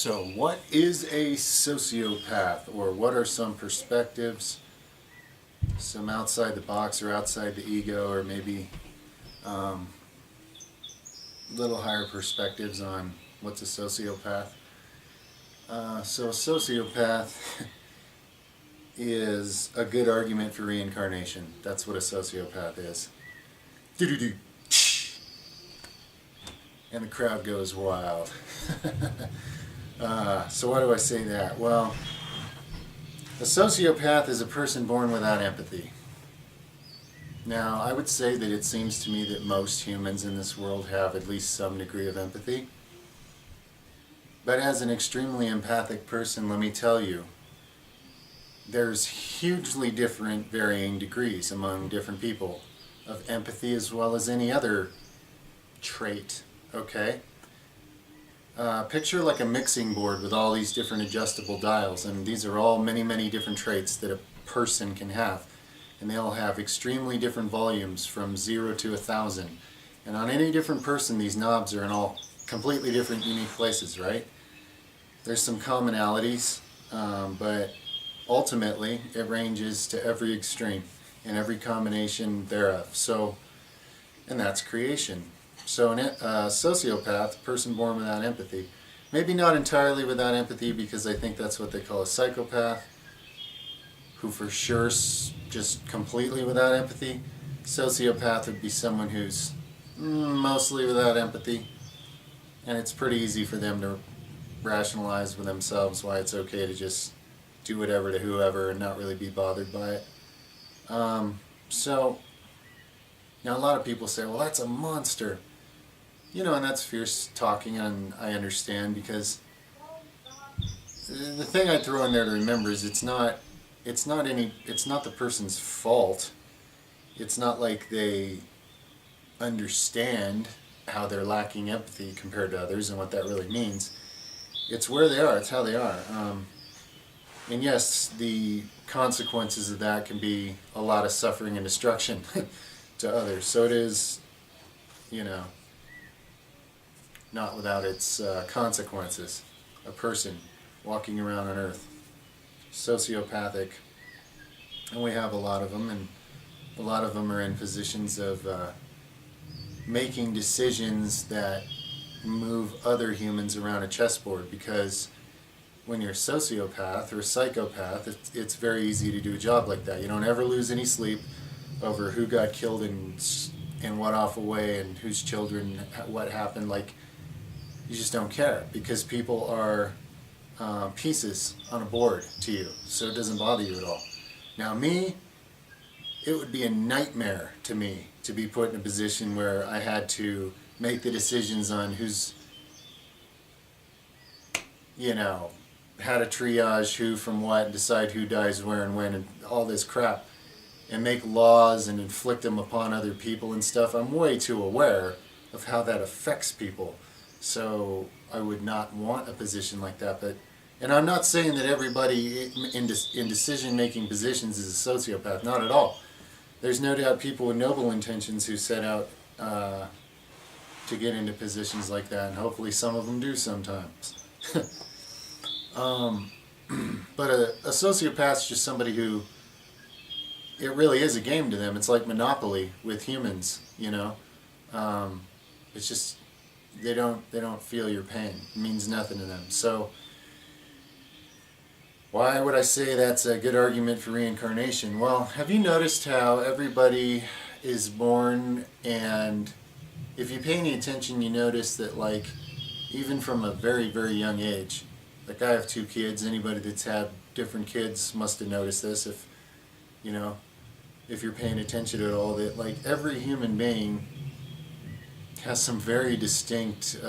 So, what is a sociopath, or what are some perspectives, some outside the box or outside the ego, or maybe little higher perspectives on what's a sociopath? So, a sociopath is a good argument for reincarnation. That's what a sociopath is. Do-do-do. And the crowd goes wild. So why do I say that? Well, a sociopath is a person born without empathy. Now, I would say that it seems to me that most humans in this world have at least some degree of empathy. But as an extremely empathic person, let me tell you, there's hugely different varying degrees among different people of empathy as well as any other trait, okay? Picture like a mixing board with all these different adjustable dials, and these are all many different traits that a person can have. And they all have extremely different volumes from 0 to 1,000. And on any different person, these knobs are in all completely different, unique places, right? There's some commonalities, but ultimately it ranges to every extreme and every combination thereof. So, and that's creation. So a sociopath, a person born without empathy, maybe not entirely without empathy, because I think that's what they call a psychopath, who for sure just completely without empathy. Sociopath would be someone who's mostly without empathy, and it's pretty easy for them to rationalize with themselves why it's okay to just do whatever to whoever and not really be bothered by it. So, now a lot of people say, well, that's a monster. You know, and that's fierce talking, and I understand, because the thing I throw in there to remember is it's not the person's fault. It's not like they understand how they're lacking empathy compared to others and what that really means. It's where they are, it's how they are. And yes, the consequences of that can be a lot of suffering and destruction to others. So it is, you know, not without its consequences. A person walking around on Earth, sociopathic, and we have a lot of them, and a lot of them are in positions of making decisions that move other humans around a chessboard, because when you're a sociopath or a psychopath, it's very easy to do a job like that. You don't ever lose any sleep over who got killed in what awful way, and whose children, what happened. Like, you just don't care, because people are pieces on a board to you, so it doesn't bother you at all. Now me, it would be a nightmare to me to be put in a position where I had to make the decisions on who's, you know, how to triage who from what, and decide who dies where and when, and all this crap, and make laws and inflict them upon other people and stuff. I'm way too aware of how that affects people, so I would not want a position like that. But, and I'm not saying that everybody in decision-making positions is a sociopath, not at all. There's no doubt people with noble intentions who set out to get into positions like that, and hopefully some of them do sometimes. But a sociopath is just somebody who, it really is a game to them. It's like Monopoly with humans, you know. It's just, they don't feel your pain. It means nothing to them. So why would I say that's a good argument for reincarnation? Well, have you noticed how everybody is born, and if you pay any attention, you notice that, like, even from a very young age, like, I have 2 kids. Anybody that's had different kids must have noticed this, if, you know, if you're paying attention at all, that, like, every human being has some very distinct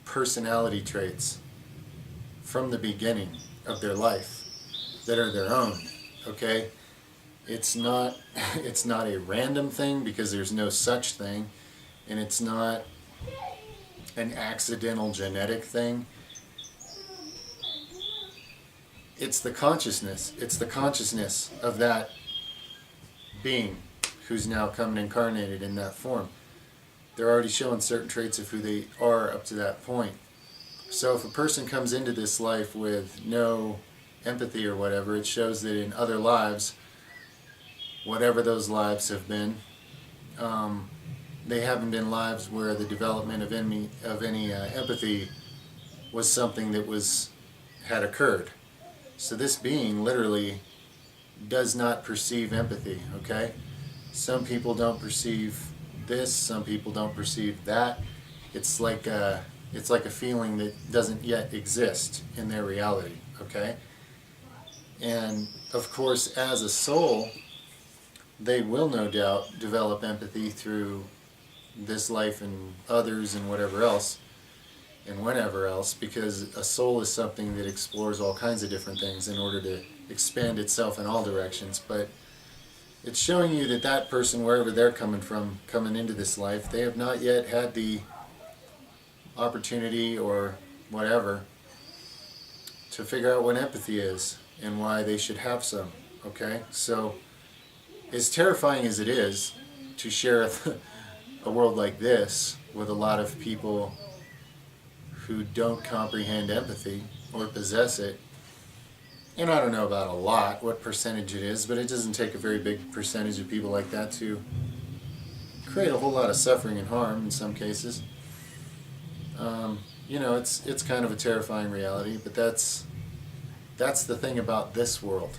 personality traits from the beginning of their life that are their own, okay? It's not a random thing, because there's no such thing, and it's not an accidental genetic thing. It's the consciousness. It's the consciousness of that being who's now come and incarnated in that form. They're already showing certain traits of who they are up to that point. So if a person comes into this life with no empathy or whatever, it shows that in other lives, whatever those lives have been, they haven't been lives where the development of any empathy was something that had occurred. So this being literally does not perceive empathy, okay? Some people don't perceive this, some people don't perceive that. It's like a feeling that doesn't yet exist in their reality, okay? And of course, as a soul, they will no doubt develop empathy through this life and others and whatever else and whenever else, because a soul is something that explores all kinds of different things in order to expand itself in all directions. But it's showing you that that person, wherever they're coming from, coming into this life, they have not yet had the opportunity or whatever to figure out what empathy is and why they should have some, okay? So as terrifying as it is to share a world like this with a lot of people who don't comprehend empathy or possess it, and I don't know about a lot, what percentage it is, but it doesn't take a very big percentage of people like that to create a whole lot of suffering and harm in some cases. You know, it's kind of a terrifying reality, but that's the thing about this world.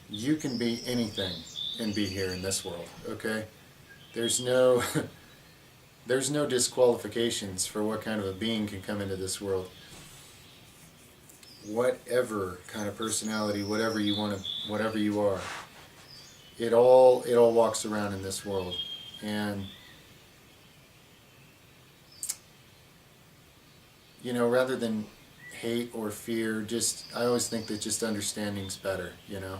You can be anything and be here in this world, okay? There's no there's no disqualifications for what kind of a being can come into this world. Whatever kind of personality, whatever you want to, whatever you are, it all walks around in this world. And you know, rather than hate or fear, I always think that just understanding's better, you know.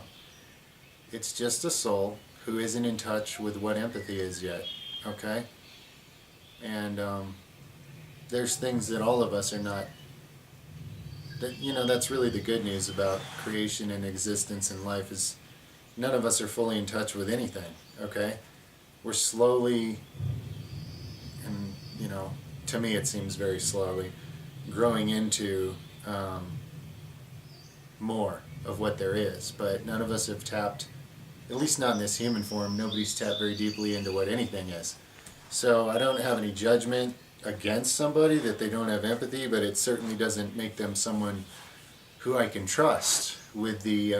It's just a soul who isn't in touch with what empathy is yet, okay? And there's things that all of us are not, you know, that's really the good news about creation and existence and life, is none of us are fully in touch with anything, okay? We're slowly, and you know, to me it seems very slowly, growing into more of what there is, but none of us have tapped, at least not in this human form, nobody's tapped very deeply into what anything is. So I don't have any judgment against somebody that they don't have empathy, but it certainly doesn't make them someone who I can trust with the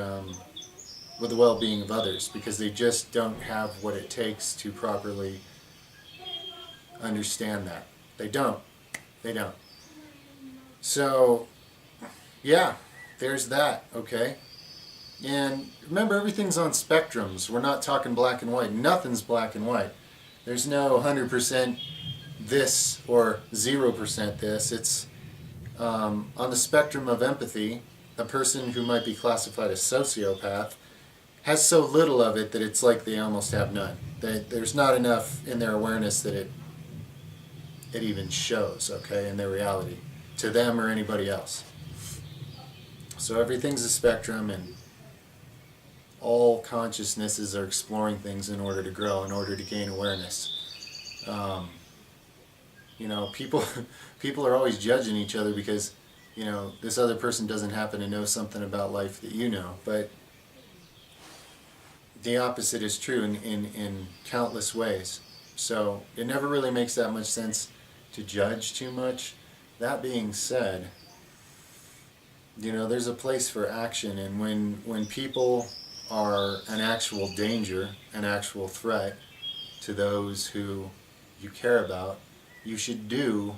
well-being of others, because they just don't have what it takes to properly understand that. They don't. So, yeah, there's that, okay? And remember, everything's on spectrums. We're not talking black and white. Nothing's black and white. There's no 100% this or 0% this. It's on the spectrum of empathy. A person who might be classified as sociopath has so little of it that it's like they almost have none. There's not enough in their awareness that it even shows, okay, in their reality, to them or anybody else. So everything's a spectrum, and all consciousnesses are exploring things in order to grow, in order to gain awareness. You know, people are always judging each other because, you know, this other person doesn't happen to know something about life that you know, but the opposite is true in countless ways. So it never really makes that much sense to judge too much. That being said, you know, there's a place for action, and when people are an actual danger, an actual threat to those who you care about, you should do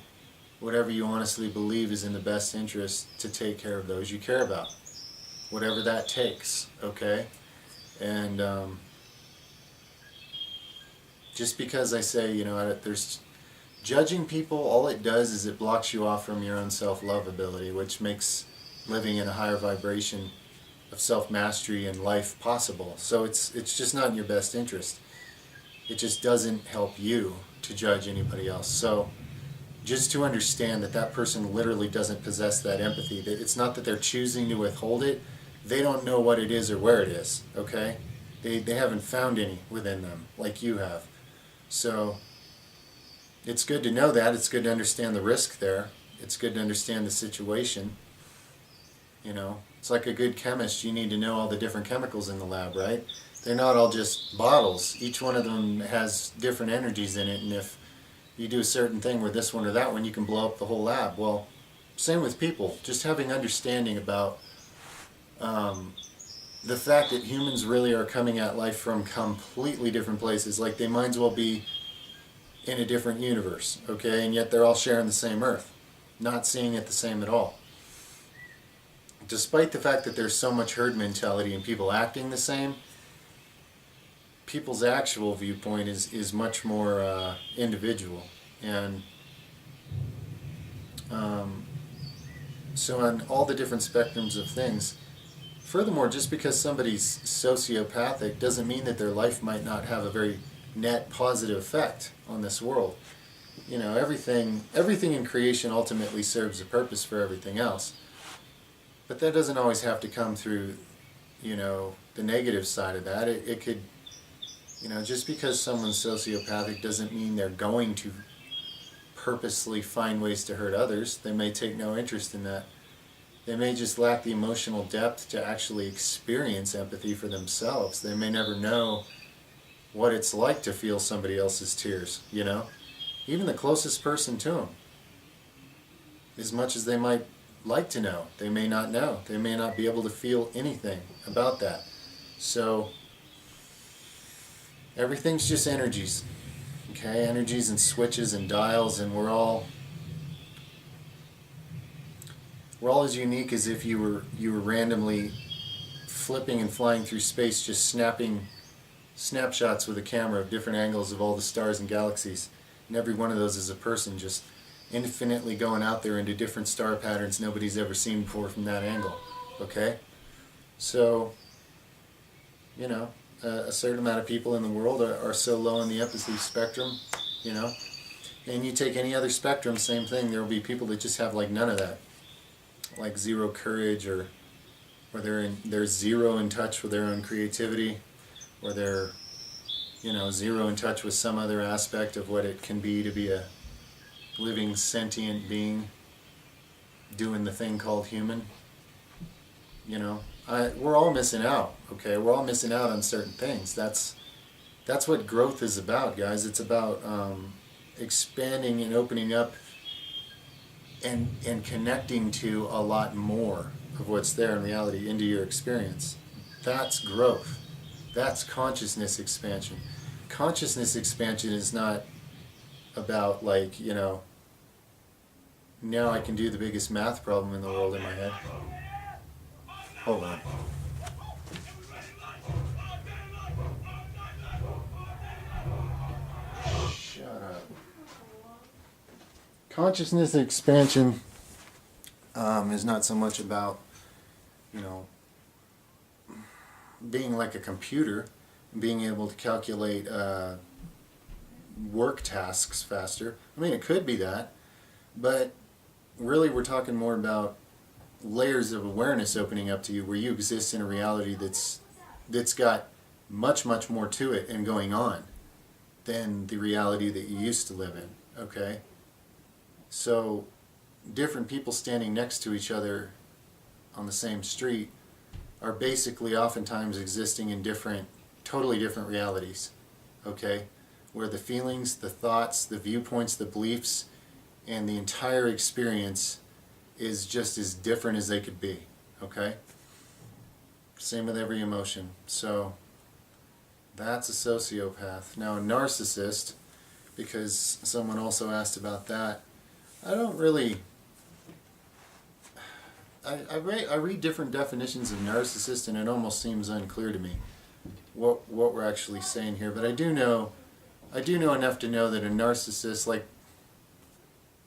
whatever you honestly believe is in the best interest to take care of those you care about, whatever that takes, okay? And just because I say, you know, there's judging people, all it does is it blocks you off from your own self-love ability, which makes living in a higher vibration of self-mastery and life possible. So it's just not in your best interest. It just doesn't help you to judge anybody else. So just to understand that that person literally doesn't possess that empathy, that it's not that they're choosing to withhold it, they don't know what it is or where it is, okay? They haven't found any within them like you have. So it's good to know that. It's good to understand the risk there. it's good to understand the situation. You know, it's like a good chemist. You need to know all the different chemicals in the lab, right? They're not all just bottles. Each one of them has different energies in it, and if you do a certain thing with this one or that one, you can blow up the whole lab. Well, same with people. Just having understanding about the fact that humans really are coming at life from completely different places. Like, they might as well be in a different universe, okay? And yet they're all sharing the same Earth, not seeing it the same at all. Despite the fact that there's so much herd mentality and people acting the same, people's actual viewpoint is much more individual. And so on all the different spectrums of things, furthermore, just because somebody's sociopathic doesn't mean that their life might not have a very net positive effect on this world. You know, everything in creation ultimately serves a purpose for everything else. But that doesn't always have to come through, you know, the negative side of that. It could, you know, just because someone's sociopathic doesn't mean they're going to purposely find ways to hurt others. They may take no interest in that. They may just lack the emotional depth to actually experience empathy for themselves. They may never know what it's like to feel somebody else's tears, you know? Even the closest person to them. As much as they might like to know, they may not know. They may not be able to feel anything about that. So, everything's just energies. Okay? Energies and switches and dials, and we're all as unique as if you were randomly flipping and flying through space, just snapping snapshots with a camera of different angles of all the stars and galaxies. And every one of those is a person just infinitely going out there into different star patterns nobody's ever seen before from that angle. Okay? So, you know, a certain amount of people in the world are so low in the empathy spectrum, you know. And you take any other spectrum, same thing. There will be people that just have like none of that. Like zero courage, or they're zero in touch with their own creativity, or they're, you know, zero in touch with some other aspect of what it can be to be a living sentient being doing the thing called human. You know, we're all missing out. Okay, we're all missing out on certain things. That's what growth is about, guys. It's about expanding and opening up and connecting to a lot more of what's there in reality into your experience. That's growth. That's consciousness expansion. Consciousness expansion is not about, like, you know, now I can do the biggest math problem in the world in my head. Hold on. Shut up. Consciousness expansion is not so much about, you know, being like a computer, being able to calculate work tasks faster. I mean, it could be that, but really we're talking more about layers of awareness opening up to you, where you exist in a reality that's got much more to it and going on than the reality that you used to live in. Okay? So different people standing next to each other on the same street are basically oftentimes existing in totally different realities. Okay? Where the feelings, the thoughts, the viewpoints, the beliefs, and the entire experience is just as different as they could be. Okay? Same with every emotion. So that's a sociopath. Now, a narcissist, because someone also asked about that, I don't really... I read different definitions of narcissist, and it almost seems unclear to me what we're actually saying here. But I do know enough to know that a narcissist, like,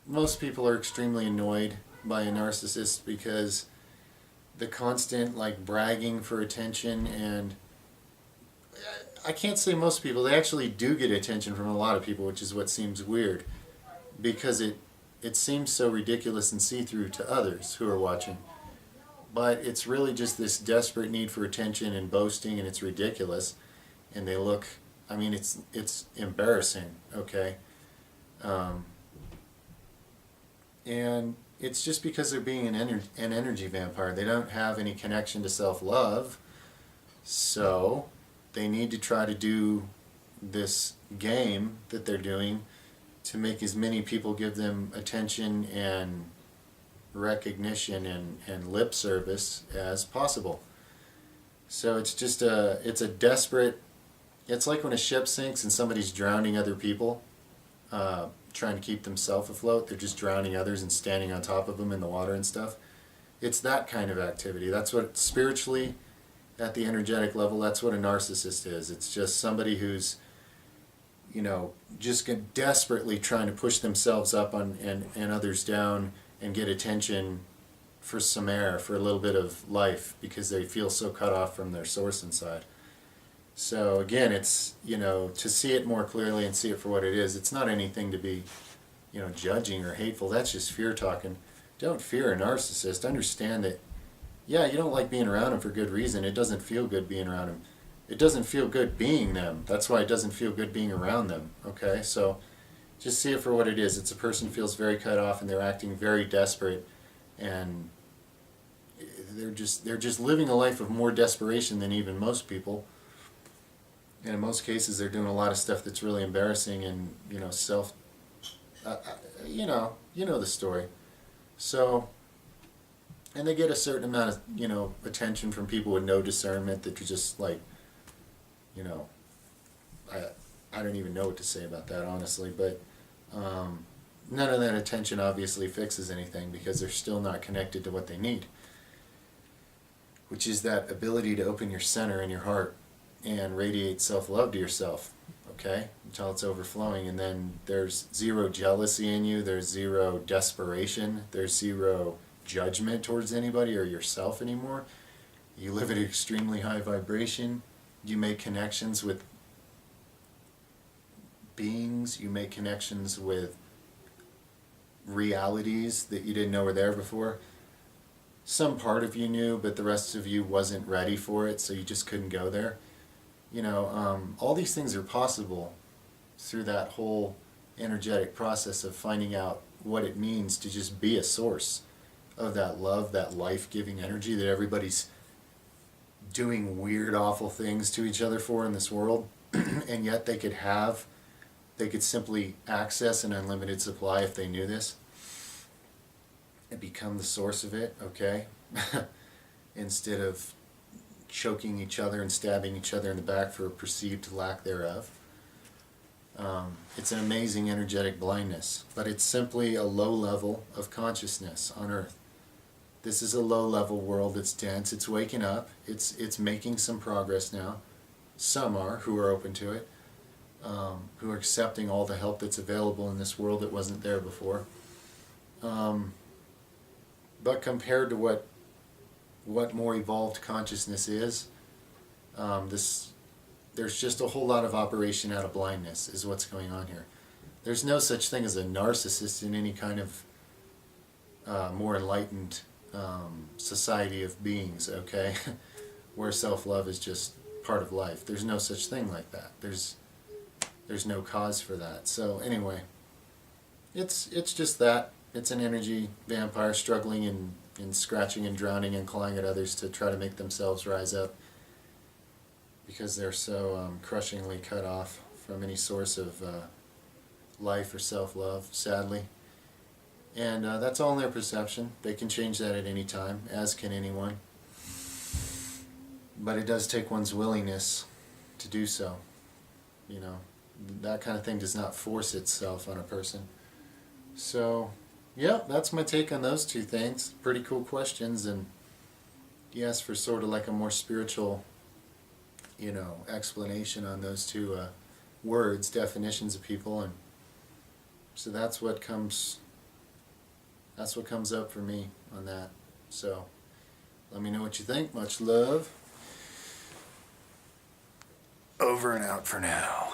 most people are extremely annoyed by a narcissist because the constant, like, bragging for attention, and I can't say most people, they actually do get attention from a lot of people, which is what seems weird, because it seems so ridiculous and see-through to others who are watching. But it's really just this desperate need for attention and boasting, and it's ridiculous. And they look, I mean, it's embarrassing, okay? And it's just because they're being an energy vampire. They don't have any connection to self-love, so they need to try to do this game that they're doing to make as many people give them attention and recognition and lip service as possible. So it's just it's a desperate, it's like when a ship sinks and somebody's drowning other people, trying to keep themselves afloat. They're just drowning others and standing on top of them in the water and stuff. It's that kind of activity. That's what spiritually, at the energetic level, that's what a narcissist is. It's just somebody who's, you know, just desperately trying to push themselves up on and others down and get attention for some air, for a little bit of life, because they feel so cut off from their source inside. So again, it's, you know, to see it more clearly and see it for what it is. It's not anything to be, you know, judging or hateful. That's just fear talking. Don't fear a narcissist. Understand that, yeah, you don't like being around them for good reason. It doesn't feel good being around them. It doesn't feel good being them. That's why it doesn't feel good being around them. Okay, so just see it for what it is. It's a person who feels very cut off and they're acting very desperate, and they're just living a life of more desperation than even most people. And in most cases, they're doing a lot of stuff that's really embarrassing and, you know, you know the story. So, and they get a certain amount of, you know, attention from people with no discernment that are just like, you know, I don't even know what to say about that, honestly, but none of that attention obviously fixes anything, because they're still not connected to what they need, which is that ability to open your center in your heart and radiate self-love to yourself, okay, until it's overflowing. And then there's zero jealousy in you, there's zero desperation, there's zero judgment towards anybody or yourself anymore. You live at an extremely high vibration. You make connections with beings, you make connections with realities that you didn't know were there before. Some part of you knew, but the rest of you wasn't ready for it, so you just couldn't go there. You know, all these things are possible through that whole energetic process of finding out what it means to just be a source of that love, that life-giving energy that everybody's doing weird, awful things to each other for in this world, and yet they could simply access an unlimited supply if they knew this and become the source of it, okay? Instead of choking each other and stabbing each other in the back for a perceived lack thereof. It's an amazing energetic blindness, but it's simply a low level of consciousness on Earth. This is a low level world. It's dense, it's waking up, it's making some progress now. Some are, who are open to it, who are accepting all the help that's available in this world that wasn't there before. But compared to what more evolved consciousness is, there's just a whole lot of operation out of blindness is what's going on here. There's no such thing as a narcissist in any kind of more enlightened society of beings, okay? Where self-love is just part of life. There's no such thing like that. There's no cause for that. So anyway, it's just that. It's an energy vampire struggling and scratching and drowning and clawing at others to try to make themselves rise up, because they're so crushingly cut off from any source of life or self-love, sadly. And that's all in their perception. They can change that at any time, as can anyone. But it does take one's willingness to do so. You know, that kind of thing does not force itself on a person. So, yeah, that's my take on those two things. Pretty cool questions, and you asked for sort of like a more spiritual, you know, explanation on those two words, definitions of people, and so that's what comes up for me on that. So let me know what you think. Much love. Over and out for now.